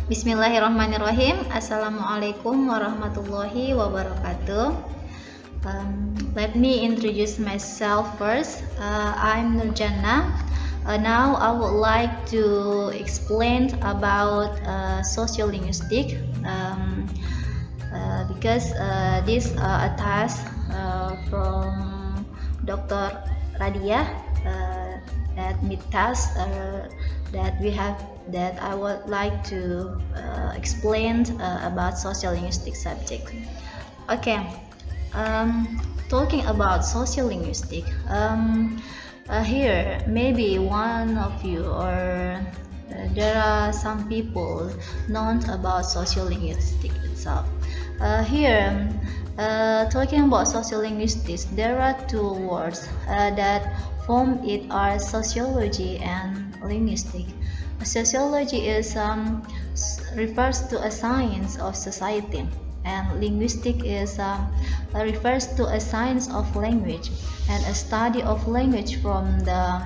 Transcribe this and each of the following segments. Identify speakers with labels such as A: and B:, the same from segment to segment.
A: Bismillahirrahmanirrahim. Assalamualaikum warahmatullahi wabarakatuh. Let me introduce myself first. I'm Nurjannah. Now I would like to explain about sociolinguistics because this a task from Dr. Radia that mid task that I would like to explain about sociolinguistic subject. Okay, talking about sociolinguistic, here maybe one of you or there are some people known about sociolinguistics itself. Here, talking about sociolinguistics, there are two words that form it are sociology and linguistic. Sociology is refers to a science of society, and linguistic is refers to a science of language and a study of language from the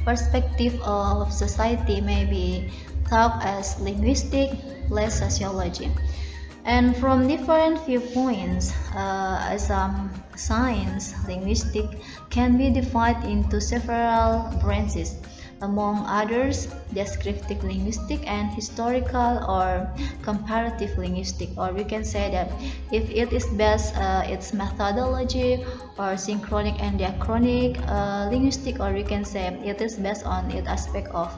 A: perspective of society may be thought as linguistic, less sociology. And from different viewpoints, as science, linguistic can be divided into several branches. Among others, descriptive linguistic and historical or comparative linguistic, or we can say that if it is based its methodology or synchronic and diachronic linguistic, or we can say it is based on its aspect of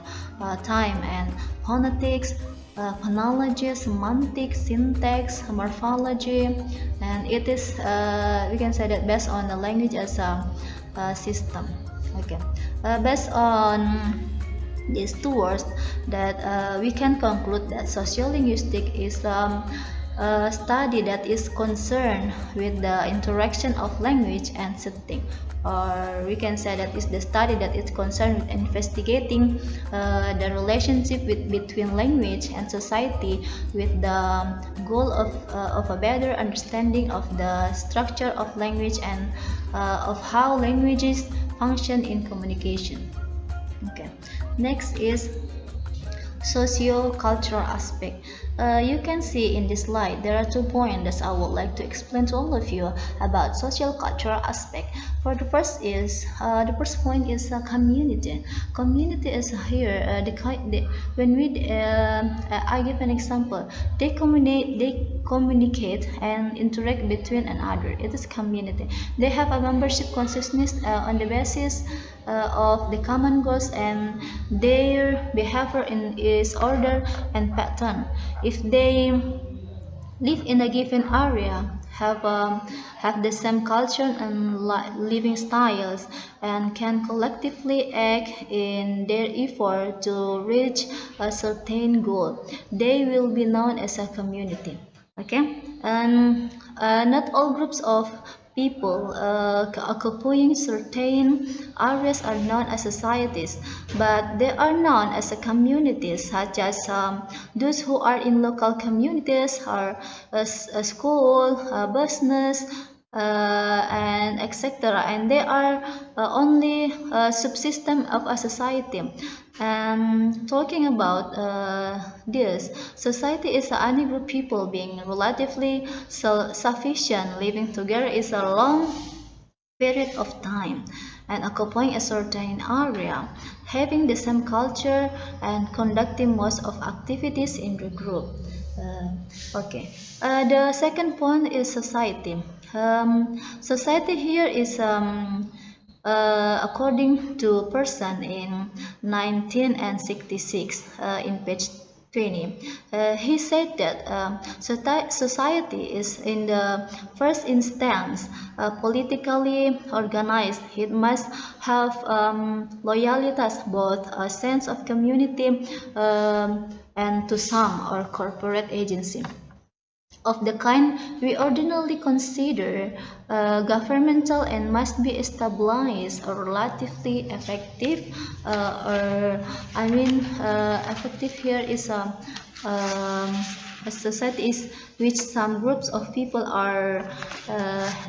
A: time and phonetics, phonology, semantics, syntax, morphology, and it is we can say that based on the language as a system. Okay, based on these two words, that we can conclude that sociolinguistic is a study that is concerned with the interaction of language and setting, or we can say that is the study that is concerned with investigating the relationship between language and society with the goal of a better understanding of the structure of language and of how languages function in communication. Okay, next is socio-cultural aspect. You can see in this slide there are 2 points that I would like to explain to all of you about social cultural aspect. For the first point is community. Community is here when we I give an example. They communicate and interact between another. It is community. They have a membership consciousness on the basis of the common goals, and their behavior is order and pattern. If they live in a given area, have the same culture and living styles, and can collectively act in their effort to reach a certain goal, they will be known as a community. Okay, and not all groups of people occupying certain areas are known as societies, but they are known as a communities, such as those who are in local communities, or a school, a business, and etc. And they are only a subsystem of a society. And talking about this, society is any group people being relatively sufficient, living together is a long period of time and occupying a certain area, having the same culture and conducting most of activities in the group. Okay, the second point is society. Society here is according to person in 1966 in page 20. He said that society is in the first instance politically organized. It must have loyalties, both a sense of community and to some or corporate agency of the kind we ordinarily consider governmental, and must be established or relatively effective, effective here is a society is which some groups of people are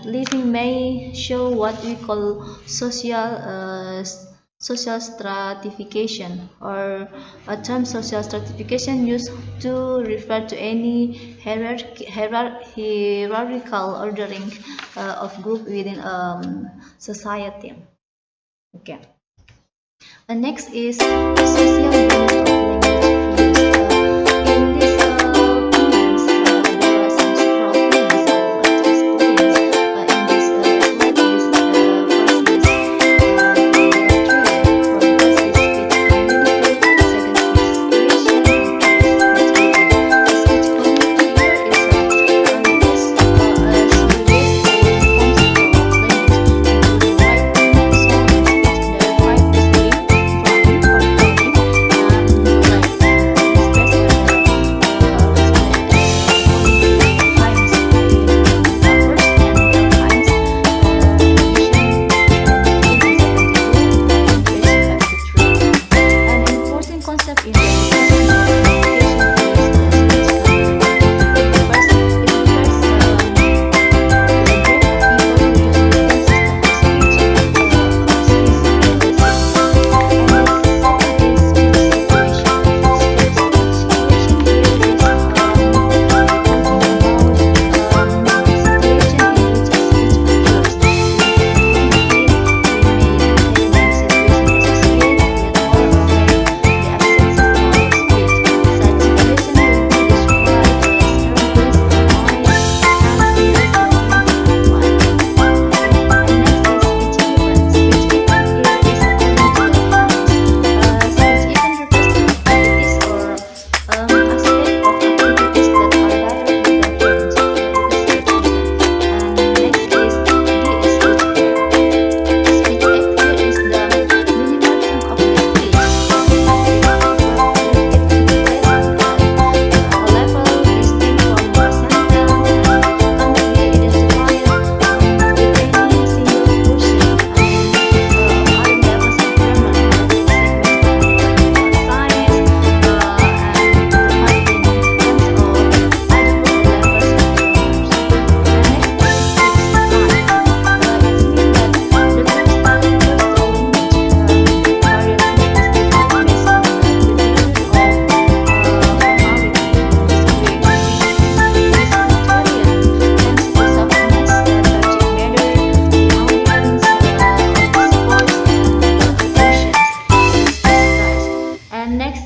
A: living may show what we call social social stratification, or a term social stratification used to refer to any hierarchical ordering of group within society. Okay. And next is social units of language use. In this points, there are some several things I would like to explain. In this slide is first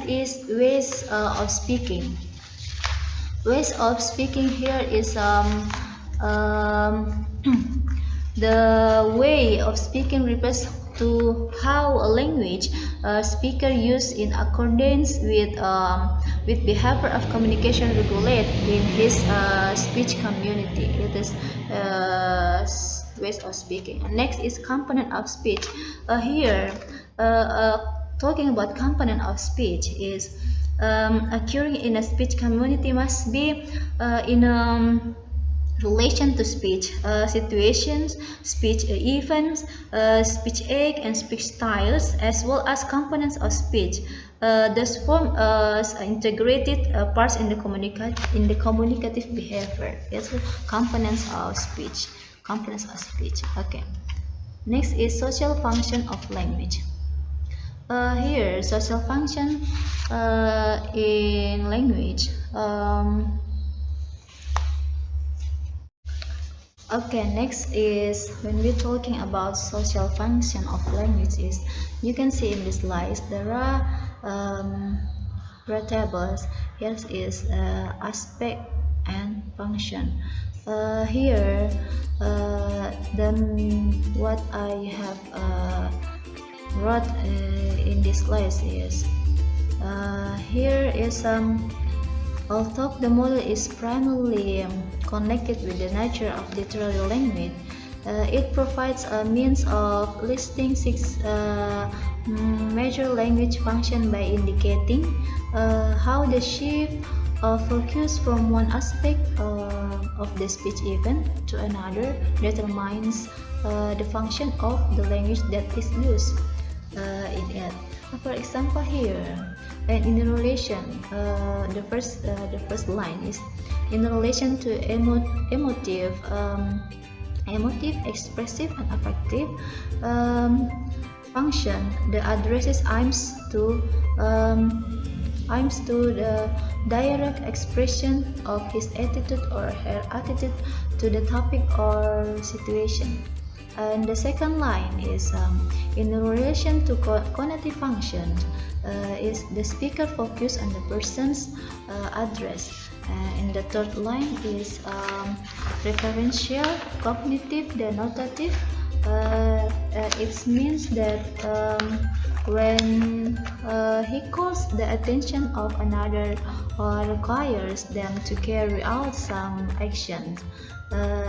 A: is of speaking. Ways of speaking here is the way of speaking refers to how a language speaker use in accordance with behavior of communication regulate in his speech community. It is ways of speaking. Next is component of speech. Here, talking about component of speech is occurring in a speech community must be in relation to speech situations, speech events, speech act, and speech styles, as well as components of speech. Thus form as integrated parts in the communicative behavior. It's components of speech. Components of speech. Okay. Next is social function of language. Here, social function in language. Okay, next is when we're talking about social function of language is you can see in this slide there are tables. Here is aspect and function. Here, then what I have wrote in this slide is here is although the model is primarily connected with the nature of literary language, it provides a means of listing 6 major language functions by indicating how the shift of focus from one aspect of the speech event to another determines the function of the language that is used in it. For example, here, and in relation, the first line is in relation to emotive, expressive, and affective. function, the address aims to the direct expression of his attitude or her attitude to the topic or situation. And the second line is in relation to cognitive function, is the speaker focus on the person's address. And the third line is referential, cognitive, denotative. It means that when he calls the attention of another or requires them to carry out some action.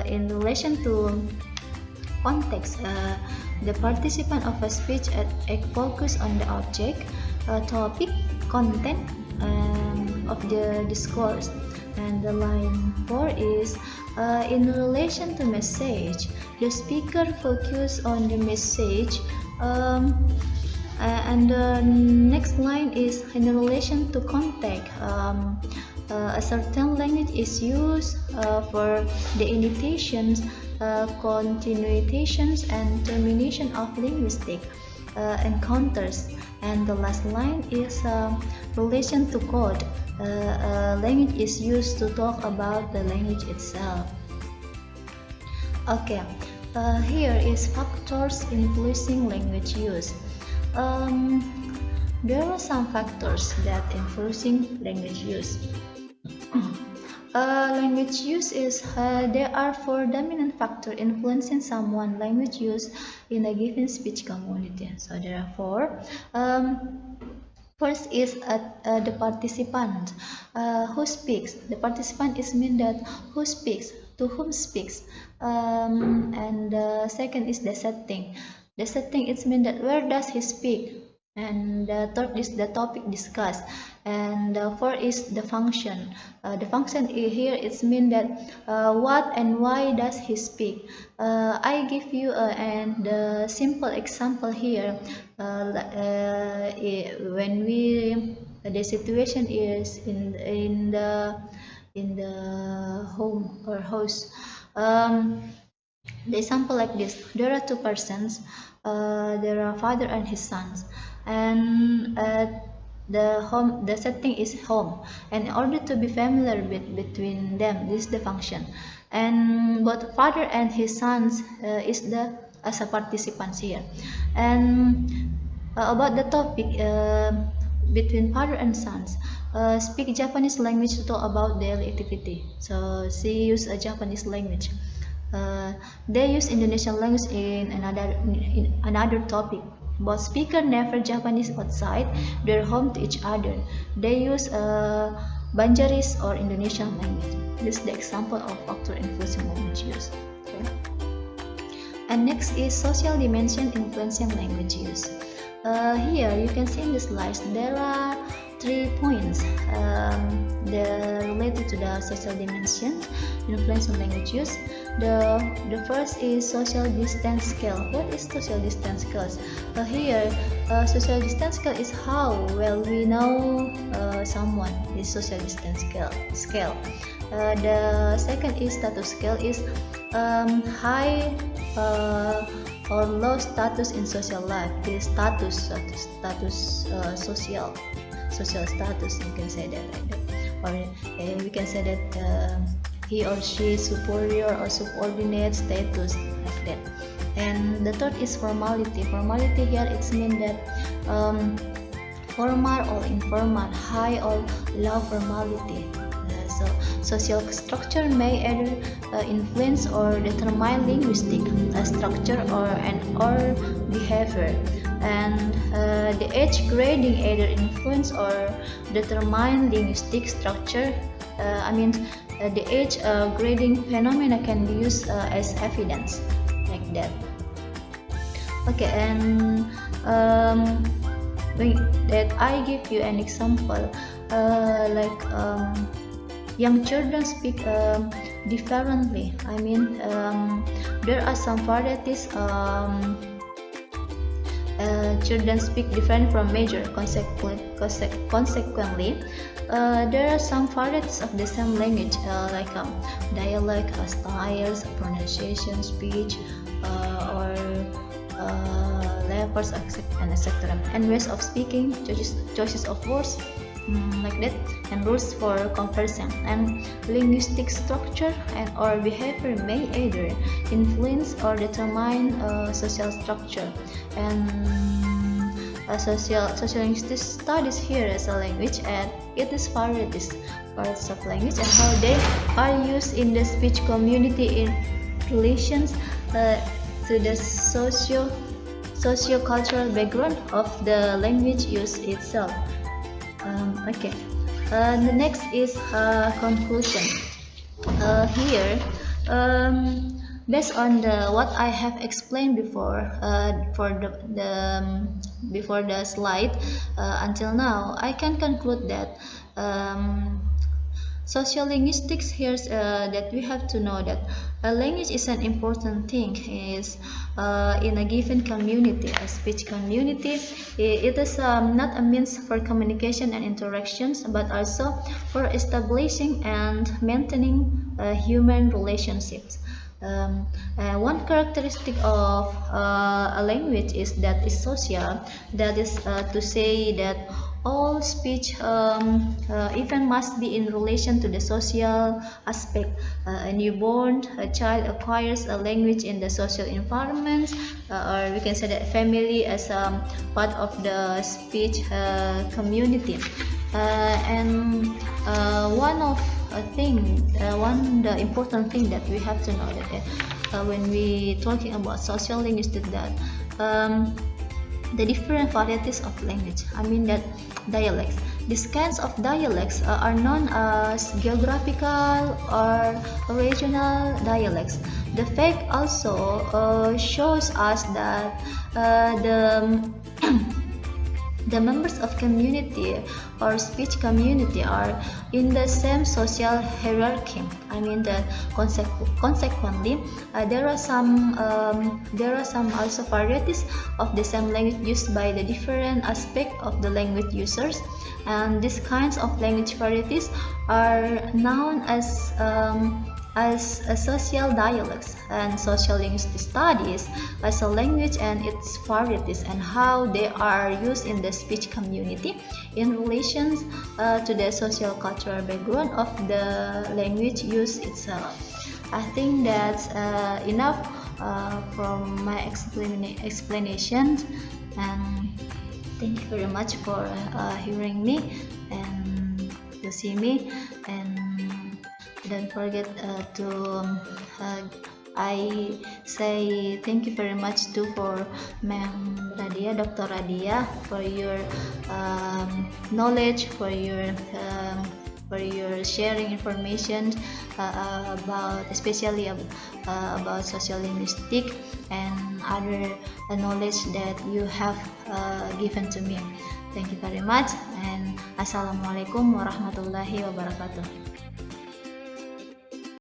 A: In relation to context, the participant of a speech focus on the object, topic, content of the discourse. And the line 4 is in relation to message, the speaker focus on the message. And the next line is in relation to context. A certain language is used for the initiations, continuations, and termination of linguistic encounters. And the last line is relation to code. Language is used to talk about the language itself. Okay, here is factors influencing language use. There are some factors that influencing language use. Language use is there are 4 dominant factors influencing someone's language use in a given speech community. So there are 4. First is the participant who speaks. The participant is mean that who speaks, to whom speaks. And second is the setting. The setting is mean that where does he speak. And the third is the topic discussed. And fourth is the function. The function here is mean that what and why does he speak. I give you a simple example here. When the situation is in the home or house. The example like this: there are 2 persons. There are father and his sons, and the setting is home. And in order to be familiar between them, this is the function. And both father and his sons is as a participants here. And about the topic between father and sons, speak Japanese language to talk about daily activity. So she use a Japanese language. They use Indonesian language in another topic. Both speakers never Japanese outside their home to each other. They use Banjaris or Indonesian language. This is the example of factor influencing language use. Okay. And next is social dimension influencing language use. Here you can see in the slides there are 3 points related to the social dimension influencing language use. The first is social distance scale. What is social distance scale? Here, social distance scale is how well we know someone. Is social distance scale. The second is status scale. Is high or low status in social life. Is status social status. You can say that like that, or we can say that. He or she superior or subordinate status like that. And the third is formality. Formality here it's mean that formal or informal, high or low formality. So social structure may either influence or determine linguistic structure or behavior. And the age grading either influence or determine linguistic structure. The age grading phenomena can be used as evidence like that. Okay, and that I give you an example young children speak differently. There are some varieties. Children speak different from major. Consequently, there are some varieties of the same language, dialect, styles, pronunciation, speech, or efforts, and etc. And ways of speaking, choices of words, like that, and rules for conversion. And linguistic structure and or behavior may either influence or determine social structure. And sociolinguistic studies here as a language and its varieties, parts of language, and how they are used in the speech community in relations to the socio-cultural background of the language use itself. Okay. The next is conclusion. Here, based on what I have explained before, for before the slide, until now, I can conclude that sociolinguistics here that we have to know that a language is an important thing is in a given community, a speech community. It is not a means for communication and interactions, but also for establishing and maintaining human relationships. One characteristic of a language is that it's social. That is to say that all speech even must be in relation to the social aspect. A newborn, a child acquires a language in the social environment, or we can say that family as part of the speech community. And one of the important thing that we have to know that when we talking about sociolinguistics, that the different varieties of language, I mean that dialects. These kinds of dialects are known as geographical or regional dialects. The fact also shows us that the members of community or speech community are in the same social hierarchy. I mean that consequently, there are some also varieties of the same language used by the different aspect of the language users, and these kinds of language varieties are known as social dialects. And sociolinguistic studies as a language and its varieties and how they are used in the speech community in relation to the social cultural background of the language use itself. I think that's enough from my explanation, and thank you very much for hearing me and to see me. And don't forget I say thank you very much too for Ma'am Radia, Dr. Radia, for your knowledge, for your sharing information about, especially about sociolinguistics and other knowledge that you have given to me. Thank you very much, and Assalamualaikum warahmatullahi wabarakatuh.